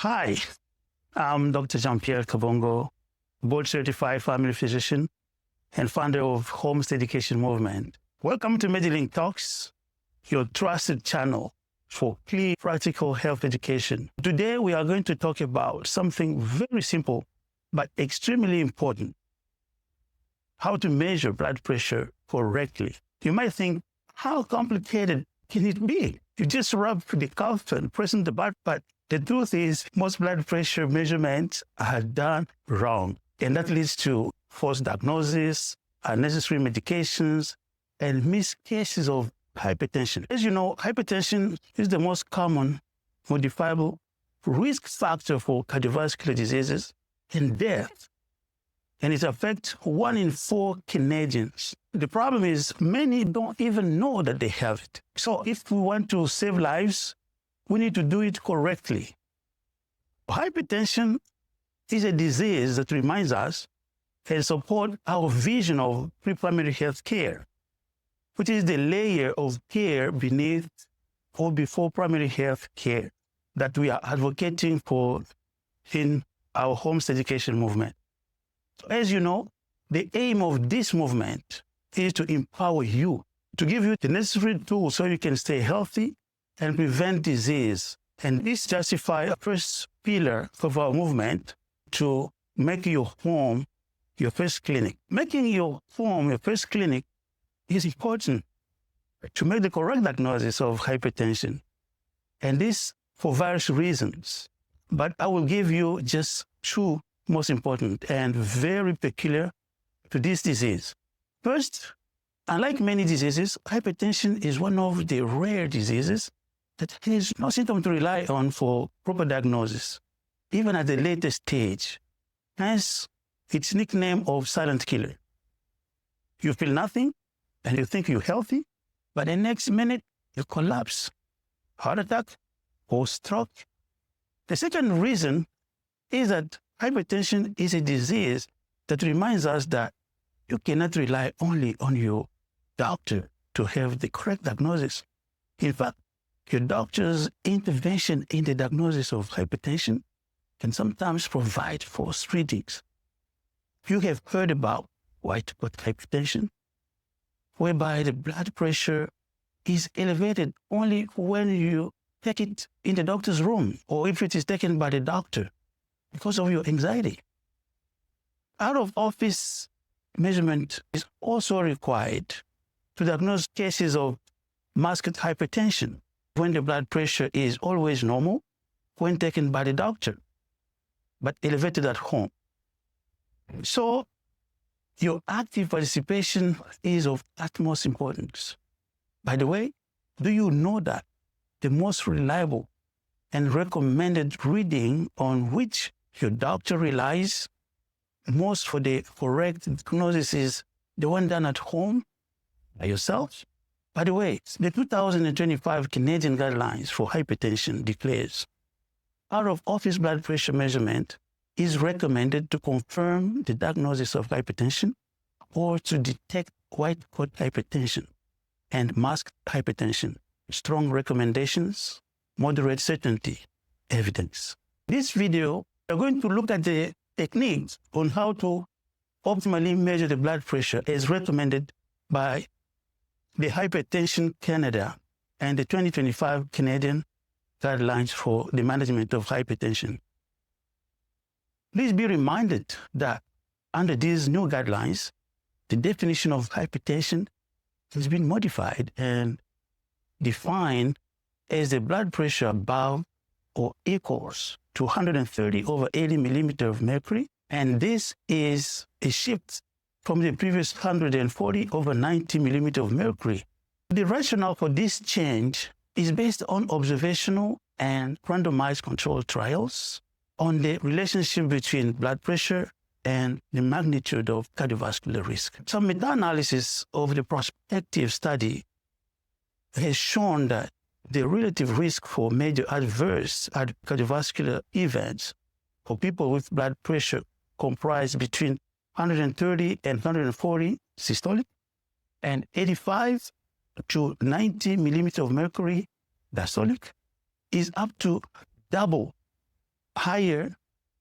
Hi, I'm Dr. Jean-Pierre Kabongo, board-certified family physician and founder of Home's Education Movement. Welcome to Medilink Talks, your trusted channel for clear, practical health education. Today, we are going to talk about something very simple, but extremely important: how to measure blood pressure correctly. You might think, how complicated can it be? You just rub the cuff and press the button, but the truth is most blood pressure measurements are done wrong. And that leads to false diagnosis, unnecessary medications, and missed cases of hypertension. As you know, hypertension is the most common modifiable risk factor for cardiovascular diseases and death. And it affects 1 in 4 Canadians. The problem is many don't even know that they have it. So if we want to save lives, we need to do it correctly. Hypertension is a disease that reminds us and supports our vision of pre-primary health care, which is the layer of care beneath or before primary health care that we are advocating for in our Home's Education Movement. As you know, the aim of this movement is to empower you, to give you the necessary tools so you can stay healthy and prevent disease. And this justifies a first pillar of our movement to make your home your first clinic. Making your home your first clinic is important to make the correct diagnosis of hypertension. And this for various reasons. But I will give you just 2 most important and very peculiar to this disease. First, unlike many diseases, hypertension is one of the rare diseases that has no symptom to rely on for proper diagnosis, even at the latest stage. Hence, its nickname of silent killer. You feel nothing and you think you're healthy, but the next minute you collapse, heart attack or stroke. The second reason is that hypertension is a disease that reminds us that you cannot rely only on your doctor to have the correct diagnosis. In fact, your doctor's intervention in the diagnosis of hypertension can sometimes provide false readings. You have heard about white coat hypertension, whereby the blood pressure is elevated only when you take it in the doctor's room or if it is taken by the doctor because of your anxiety. Out-of-office measurement is also required to diagnose cases of masked hypertension when the blood pressure is always normal when taken by the doctor, but elevated at home. So your active participation is of utmost importance. By the way, do you know that the most reliable and recommended reading on which your doctor relies most for the correct diagnosis is the one done at home by yourself? By the way, the 2025 Canadian Guidelines for Hypertension declares out-of-office blood pressure measurement is recommended to confirm the diagnosis of hypertension or to detect white coat hypertension and masked hypertension. Strong recommendations, moderate certainty, evidence. This video, we're going to look at the techniques on how to optimally measure the blood pressure as recommended by the Hypertension Canada and the 2025 Canadian Guidelines for the Management of Hypertension. Please be reminded that under these new guidelines, the definition of hypertension has been modified and defined as the blood pressure above or equals to 130 over 80 millimeter of mercury. And this is a shift from the previous 140 over 90 millimeter of mercury. The rationale for this change is based on observational and randomized controlled trials on the relationship between blood pressure and the magnitude of cardiovascular risk. Some meta-analysis of the prospective study has shown that the relative risk for major adverse cardiovascular events for people with blood pressure comprise between 130 and 140 systolic and 85 to 90 millimeter of mercury diastolic is up to double higher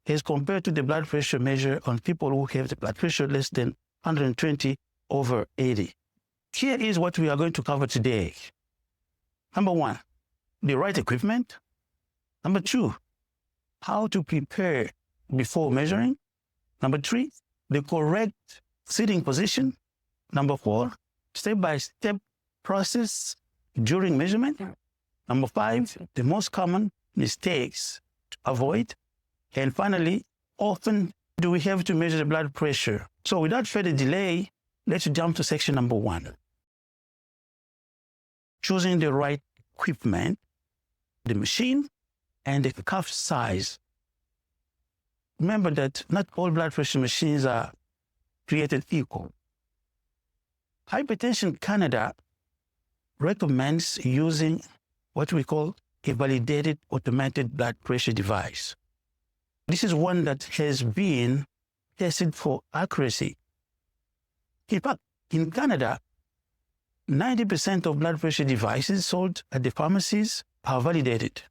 as compared to the blood pressure measure on people who have the blood pressure less than 120/80. Here is what we are going to cover today. Number one, the right equipment. Number two, how to prepare before measuring. Number three, the correct sitting position. Number four, step-by-step process during measurement. Number five, the most common mistakes to avoid. And finally, often do we have to measure the blood pressure? So without further delay, let's jump to section number one. Choosing the right equipment, the machine, and the cuff size. Remember that not all blood pressure machines are created equal. Hypertension Canada recommends using what we call a validated automated blood pressure device. This is one that has been tested for accuracy. In fact, in Canada, 90% of blood pressure devices sold at the pharmacies are validated,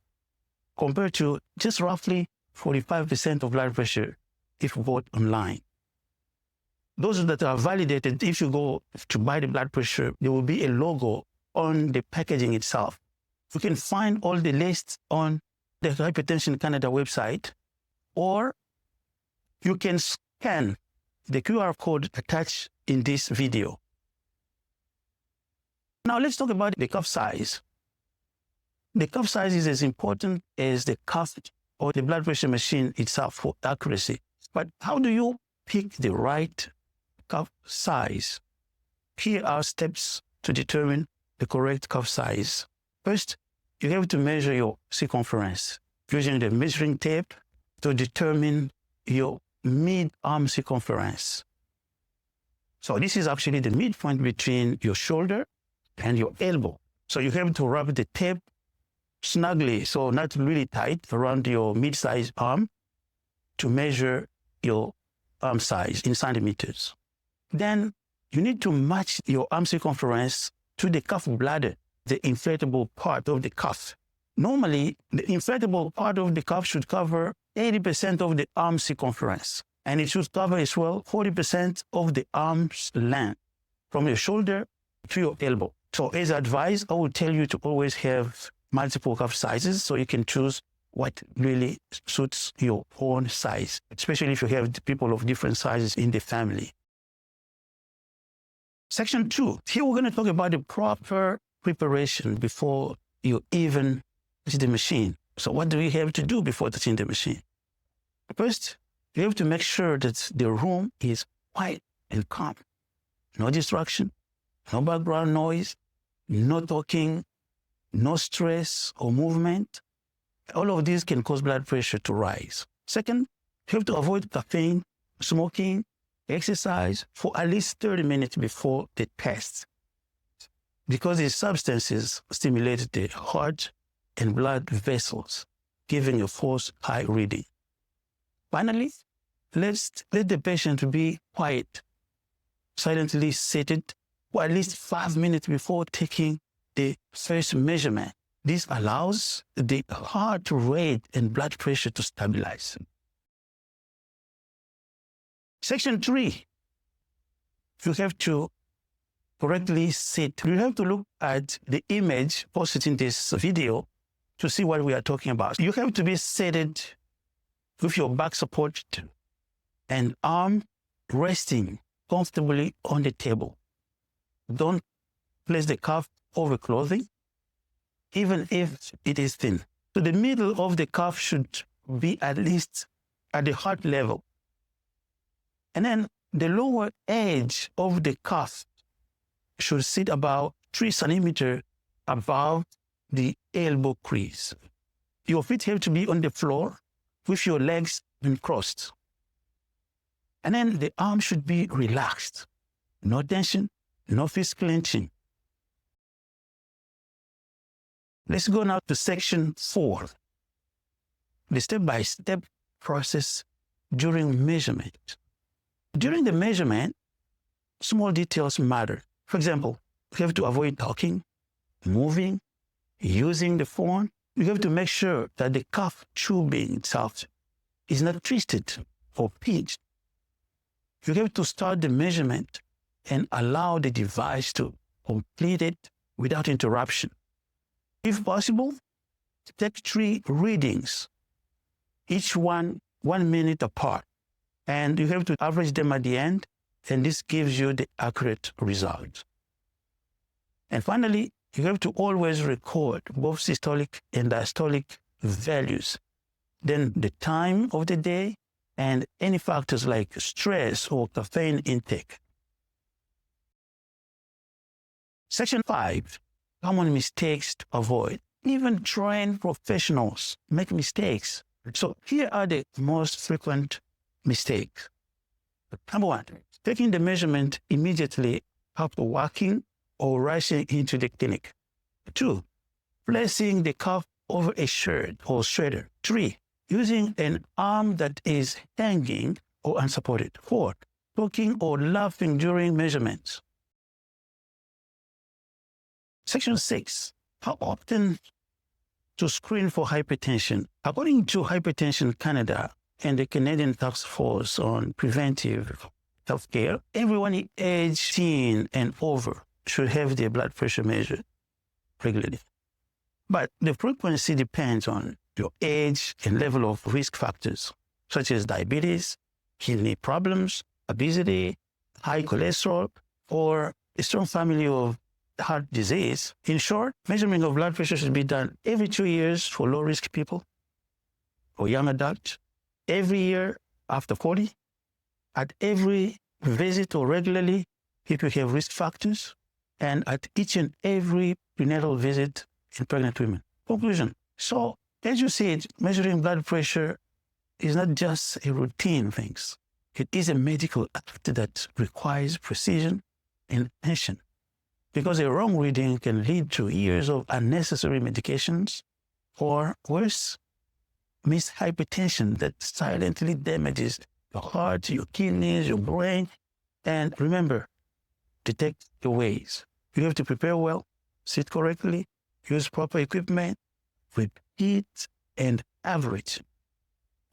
compared to just roughly 45% of blood pressure if bought online. Those that are validated, if you go to buy the blood pressure, there will be a logo on the packaging itself. You can find all the lists on the Hypertension Canada website, or you can scan the QR code attached in this video. Now let's talk about the cuff size. The cuff size is as important as the cuff or the blood pressure machine itself for accuracy. But how do you pick the right cuff size? Here are steps to determine the correct cuff size. First, you have to measure your circumference using the measuring tape to determine your mid-arm circumference. So this is actually the midpoint between your shoulder and your elbow. So you have to wrap the tape snugly, so not really tight, around your mid-sized arm to measure your arm size in centimeters. Then you need to match your arm circumference to the cuff bladder, the inflatable part of the cuff. Normally, the inflatable part of the cuff should cover 80% of the arm circumference, and it should cover as well 40% of the arm's length from your shoulder to your elbow. So as advised, I will tell you to always have multiple cuff sizes so you can choose what really suits your own size, especially if you have people of different sizes in the family. Section 2. Here we're going to talk about the proper preparation before you even touch the machine. So what do you have to do before touching the machine? First, you have to make sure that the room is quiet and calm. No distraction, no background noise, no talking, no stress or movement. All of these can cause blood pressure to rise. Second, you have to avoid caffeine, smoking, exercise for at least 30 minutes before the test, because these substances stimulate the heart and blood vessels, giving a false high reading. Finally, let the patient be quiet, silently seated for at least 5 minutes before taking the first measurement. This allows the heart rate and blood pressure to stabilize. Section 3, you have to correctly sit. You have to look at the image posted in this video to see what we are talking about. You have to be seated with your back supported and arm resting comfortably on the table. Don't place the cuff over clothing, even if it is thin. So the middle of the cuff should be at least at the heart level. And then the lower edge of the cuff should sit about 3 centimeters above the elbow crease. Your feet have to be on the floor with your legs uncrossed. And then the arm should be relaxed. No tension, no fist clenching. Let's go now to section 4, the step-by-step process during measurement. During the measurement, small details matter. For example, you have to avoid talking, moving, using the phone. you have to make sure that the cuff tubing itself is not twisted or pinched. You have to start the measurement and allow the device to complete it without interruption. If possible, take 3 readings, each one 1 minute apart, and you have to average them at the end, and this gives you the accurate result. And finally, you have to always record both systolic and diastolic values, then the time of the day, and any factors like stress or caffeine intake. Section 5, common mistakes to avoid. Even trained professionals make mistakes. So here are the most frequent mistakes. Number 1, taking the measurement immediately after walking or rushing into the clinic. 2, placing the cuff over a shirt or sweater. 3, using an arm that is hanging or unsupported. 4, talking or laughing during measurements. Section 6, how often to screen for hypertension. According to Hypertension Canada and the Canadian Task Force on Preventive Healthcare, everyone age 18 and over should have their blood pressure measured regularly. But the frequency depends on your age and level of risk factors, such as diabetes, kidney problems, obesity, high cholesterol, or a strong family of heart disease. In short, measurement of blood pressure should be done every 2 years for low-risk people or young adults, every year after 40, at every visit or regularly if you have risk factors, and at each and every prenatal visit in pregnant women. Conclusion. So, as you see, measuring blood pressure is not just a routine thing. It is a medical act that requires precision and attention, because a wrong reading can lead to years of unnecessary medications, or worse, missed hypertension that silently damages your heart, your kidneys, your brain. And remember, detect your ways. You have to prepare well, sit correctly, use proper equipment, repeat, and average.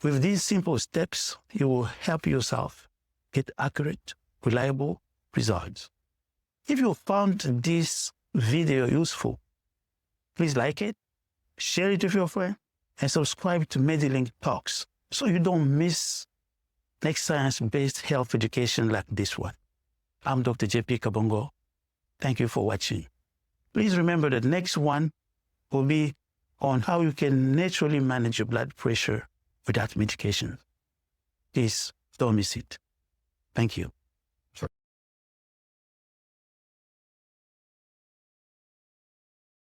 With these simple steps, you will help yourself get accurate, reliable results. If you found this video useful, please like it, share it with your friend, and subscribe to MediLink Talks so you don't miss next science-based health education like this one. I'm Dr. Jean-Pierre Kabongo. Thank you for watching. Please remember that next one will be on how you can naturally manage your blood pressure without medication. Please don't miss it. Thank you.